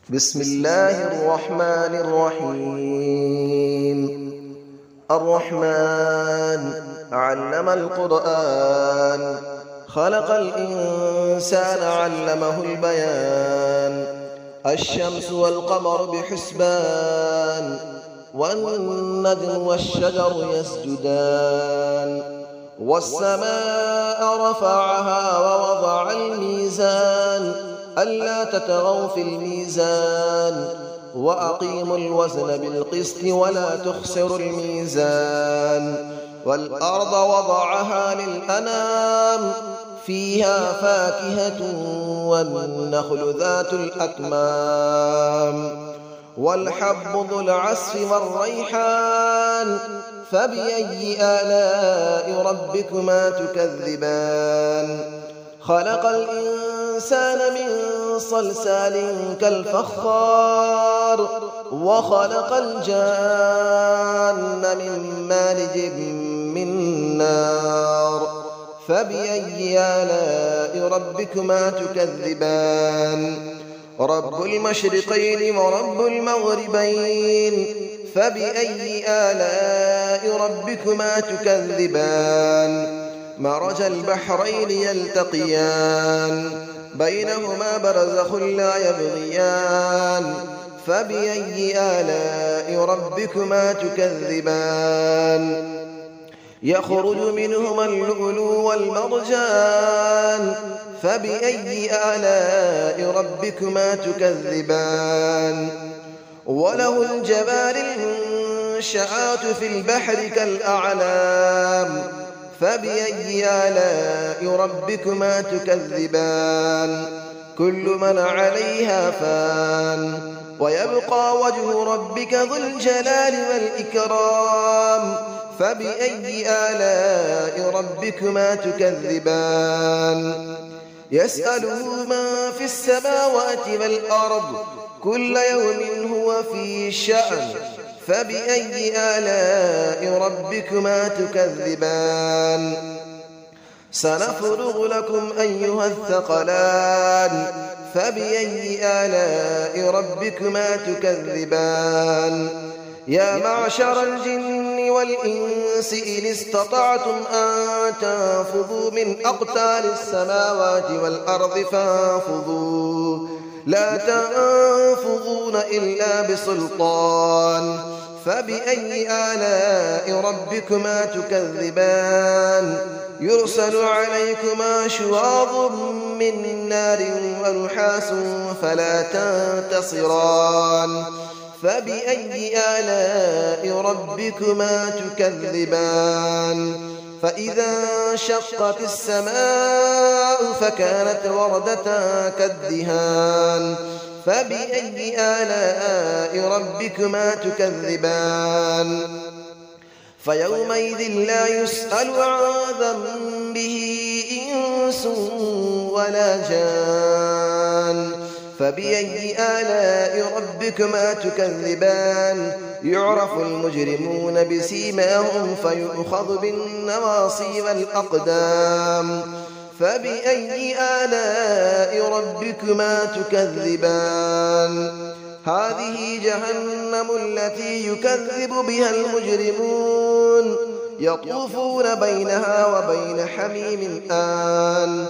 بسم الله الرحمن الرحيم. الرحمن علم القرآن، خلق الإنسان علمه البيان. الشمس والقمر بحسبان، والنجم والشجر يسجدان. والسماء رفعها ووضع الميزان، ألا تطغوا في الميزان، وأقيموا الوزن بالقسط ولا تخسروا الميزان. والأرض وضعها للأنام، فيها فاكهة والنخل ذات الأكمام، والحب ذو العصف والريحان. فبأي آلاء ربكما تكذبان؟ خلق الإنسان من صلصال كالفخار، وخلق الجان من مارج من نار. فبأي آلاء ربكما تكذبان؟ رب المشرقين ورب المغربين. فبأي آلاء ربكما تكذبان؟ مرج البحرين يلتقيان، بينهما برزخ لا يبغيان. فبأي آلاء ربكما تكذبان؟ يخرج منهما اللؤلؤ والمرجان. فبأي آلاء ربكما تكذبان؟ وله الجبال المنشآت في البحر كالأعلام. فبأي آلاء ربكما تكذبان؟ كل من عليها فان، ويبقى وجه ربك ذو الجلال والإكرام. فبأي آلاء ربكما تكذبان؟ يسأله من في السماوات والأرض، كل يوم هو في شأن. فبأي آلاء ربكما تكذبان؟ سنفرغ لكم أيها الثقلان. فبأي آلاء ربكما تكذبان؟ يا معشر الجن والإنس إن استطعتم أن تنفذوا من أقطار السماوات والأرض فانفذوا، لا تنفذون إلا بسلطان. فبأي آلاء ربكما تكذبان؟ يرسل عليكما شواظ من نار ونحاس فلا تنتصران. فبأي آلاء ربكما تكذبان؟ فإذا انشقت السماء فكانت وردة كالدهان. فبأي آلاء ربكما تكذبان؟ فيومئذ لا يسأل عن ذنبه إنس ولا جان. فبأي آلاء ربكما تكذبان؟ يعرف المجرمون بسيماهم فيؤخذ بالنواصي والأقدام. فبأي آلاء ربكما تكذبان؟ هذه جهنم التي يكذب بها المجرمون، يطوفون بينها وبين حميم آن.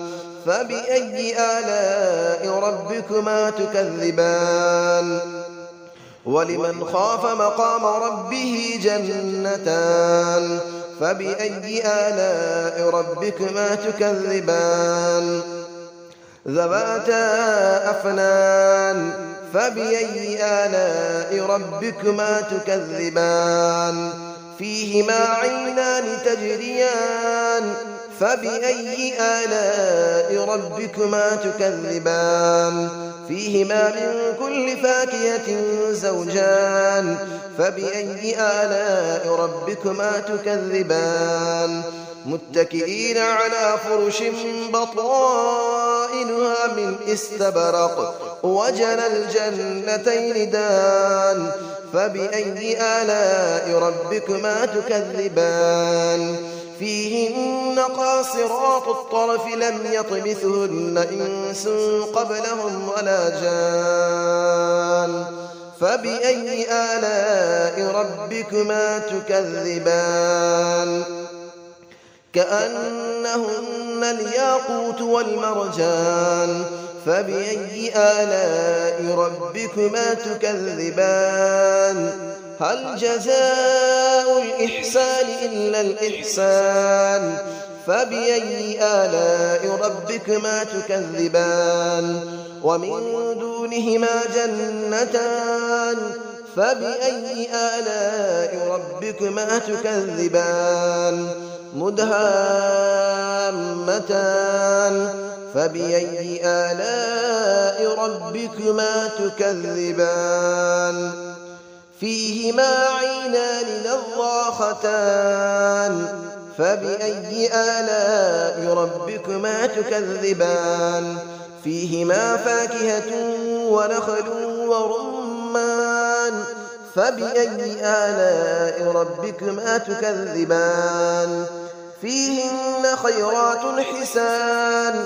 فبأي آلاء ربكما تكذبان؟ ولمن خاف مقام ربه جنتان. فبأي آلاء ربكما تكذبان؟ ذواتا أفنان. فبأي آلاء ربكما تكذبان؟ فيهما عينان تجريان. فبأي آلاء ربكما تكذبان؟ فيهما من كل فاكهة زوجان. فبأي آلاء ربكما تكذبان؟ متكئين على فرش بطائنها من استبرق، وجنى الجنتين دان. فبأي آلاء ربكما تكذبان؟ فيهن قاصرات الطرف لم يطمثهن إنس قبلهم ولا جان فبأي آلاء ربكما تكذبان كأنهن الياقوت والمرجان فبأي آلاء ربكما تكذبان هل جزاء الإحسان إلا الإحسان فبأي آلاء ربكما تكذبان ومن دونهما جنتان فبأي آلاء ربكما تكذبان مدهامتان فبأي آلاء ربكما تكذبان فيهما عينان نضاختان فبأي آلاء ربكما تكذبان فيهما فاكهة ونخل ورمان فبأي آلاء ربكما تكذبان فيهن خيرات حسان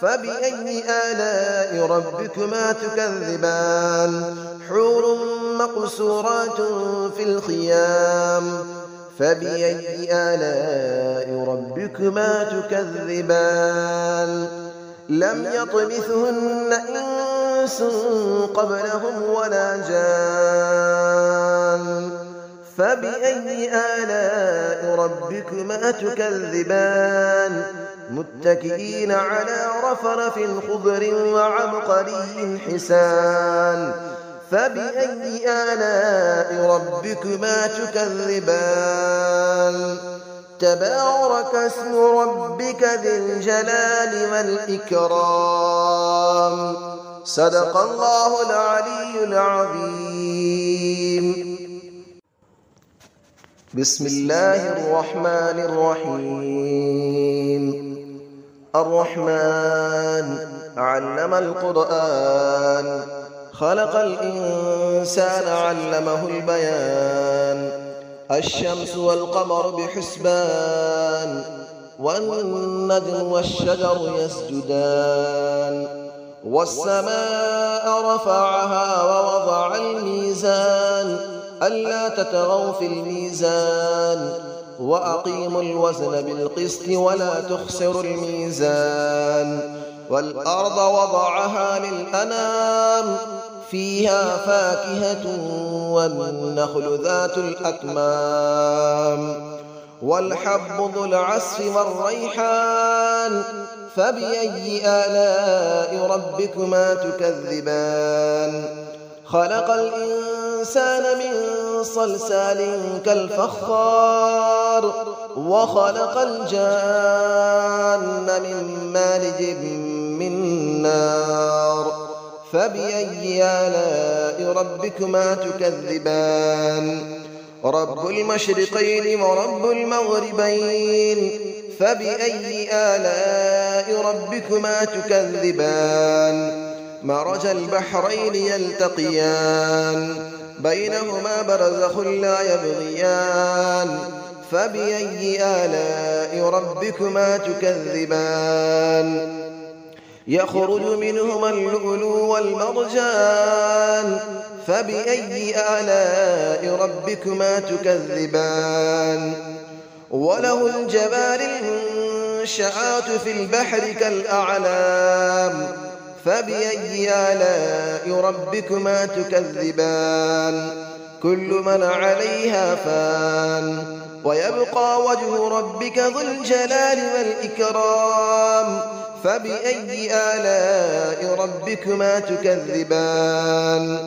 فبأي آلاء ربكما تكذبان حور مقصورات في الخيام فبأي آلاء ربكما تكذبان لم يطمثهن إنس قبلهم ولا جان فبأي آلاء ربكما تكذبان متكئين على رفرف خضر وعبقري حسان فبأي آلاء ربكما تكذبان تبارك اسم ربك ذي الجلال والإكرام صدق الله العلي العظيم بسم الله الرحمن الرحيم الرحمن علم القرآن خلق الإنسان علمه البيان الشمس والقمر بحسبان والنجم والشجر يسجدان والسماء رفعها ووضع الميزان ألا تطغوا في الميزان وأقيموا الوزن بالقسط ولا تخسروا الميزان والأرض وضعها للأنام فيها فاكهة والنخل ذات الأكمام والحب ذو العصف والريحان فبأي آلاء ربكما تكذبان خلق الإنسان من صلصال كالفخار وخلق الجان من مارج من نار فبأي آلاء ربكما تكذبان رب المشرقين ورب المغربين فبأي آلاء ربكما تكذبان مرج البحرين يلتقيان بينهما برزخ لا يبغيان فبأي آلاء ربكما تكذبان يخرج منهما اللؤلؤ والمرجان فبأي آلاء ربكما تكذبان وله الجبال المنشآت في البحر كالأعلام فبأي آلاء ربكما تكذبان كل من عليها فان ويبقى وجه ربك ذو الجلال والإكرام فبأي آلاء ربكما تكذبان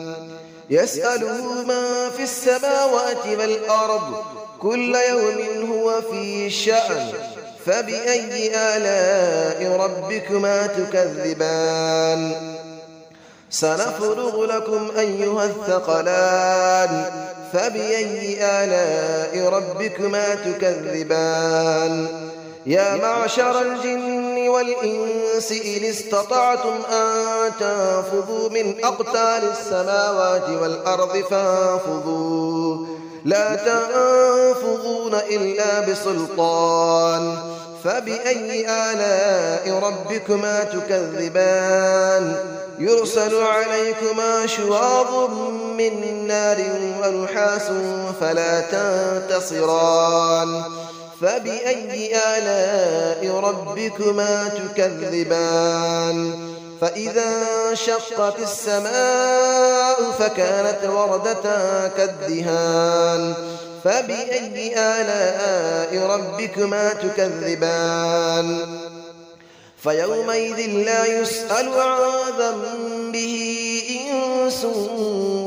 يسأله من في السماوات والأرض كل يوم هو في شأن فبأي آلاء ربكما تكذبان سنفرغ لكم أيها الثقلان فبأي آلاء ربكما تكذبان يا معشر الجن والإنس إن استطعتم أن تنفذوا من أقطار السماوات والأرض فانفذوا لا تنفذون إلا بسلطان فبأي آلاء ربكما تكذبان يرسل عليكما شواظ من نار ونحاس فلا تنتصران فبأي آلاء ربكما تكذبان فإذا انشقت السماء فكانت وردة كالدهان فبأي آلاء ربكما تكذبان فيومئذ لا يسأل عن ذنبه إنس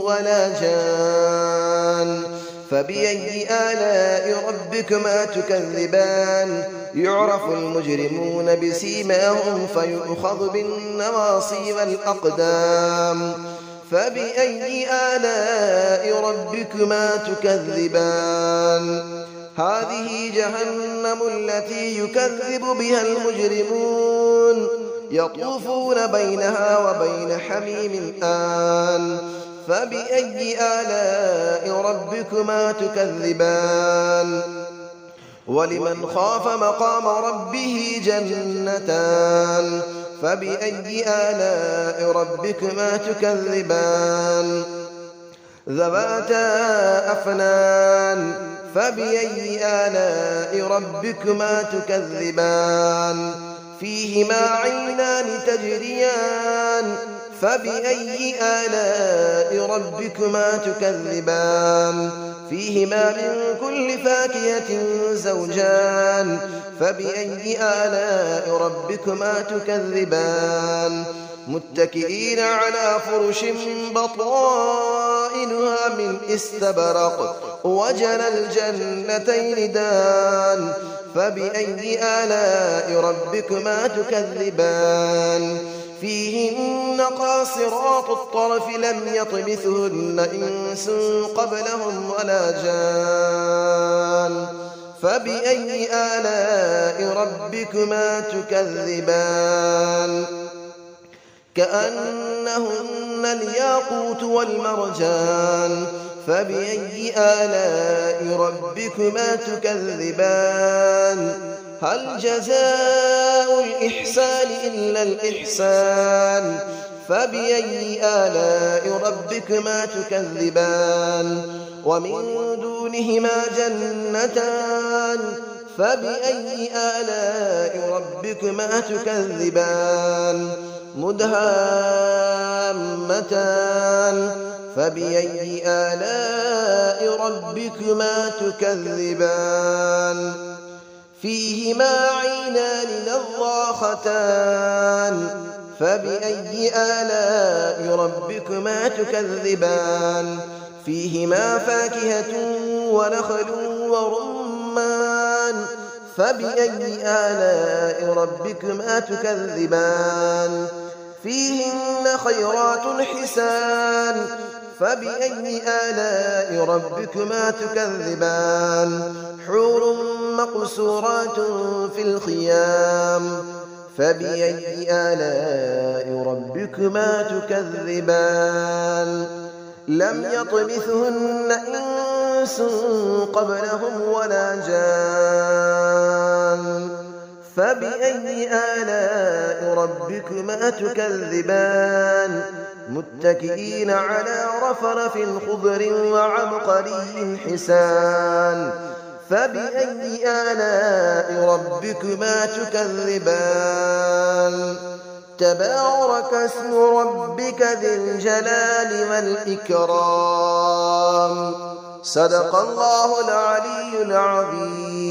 ولا جان فبأي آلاء ربكما تكذبان يعرف المجرمون بسيماهم فيؤخذ بالنواصي والأقدام فبأي آلاء ربكما تكذبان هذه جهنم التي يكذب بها المجرمون يطوفون بينها وبين حميم آن فبأي آلاء ربكما تكذبان ولمن خاف مقام ربه جنتان فبأي آلاء ربكما تكذبان ذواتا أفنان فبأي آلاء ربكما تكذبان فيهما عينان تجريان فبأي آلاء ربكما تكذبان فيهما من كل فاكهة زوجان فبأي آلاء ربكما تكذبان متكئين على فرش بطائنها من استبرق وجنى الجنتين دان فبأي آلاء ربكما تكذبان فيهن قاصرات الطرف لم يطمثهن إنس قبلهم ولا جان فبأي آلاء ربكما تكذبان كأنهن الياقوت والمرجان فبأي آلاء ربكما تكذبان هل جزاء الإحسان إلا الإحسان فبأي آلاء ربكما تكذبان ومن دونهما جنتان فبأي آلاء ربكما تكذبان مدهامتان فبأي آلاء ربكما تكذبان فيهما عينان نضاختان فبأي آلاء ربكما تكذبان فيهما فاكهة ونخل ورمان فبأي آلاء ربكما تكذبان فيهن خيرات حسان فبأي آلاء ربكما تكذبان حور مقصورات في الخيام فبأي آلاء ربكما تكذبان لم يطمثهن إنس قبلهم ولا جان فبأي آلاء ربكما تكذبان متكئين على رفرف خضر وعبقري حسان فبأي آلاء ربكما تكذبان تبارك اسم ربك ذي الجلال والإكرام صدق الله العلي العظيم.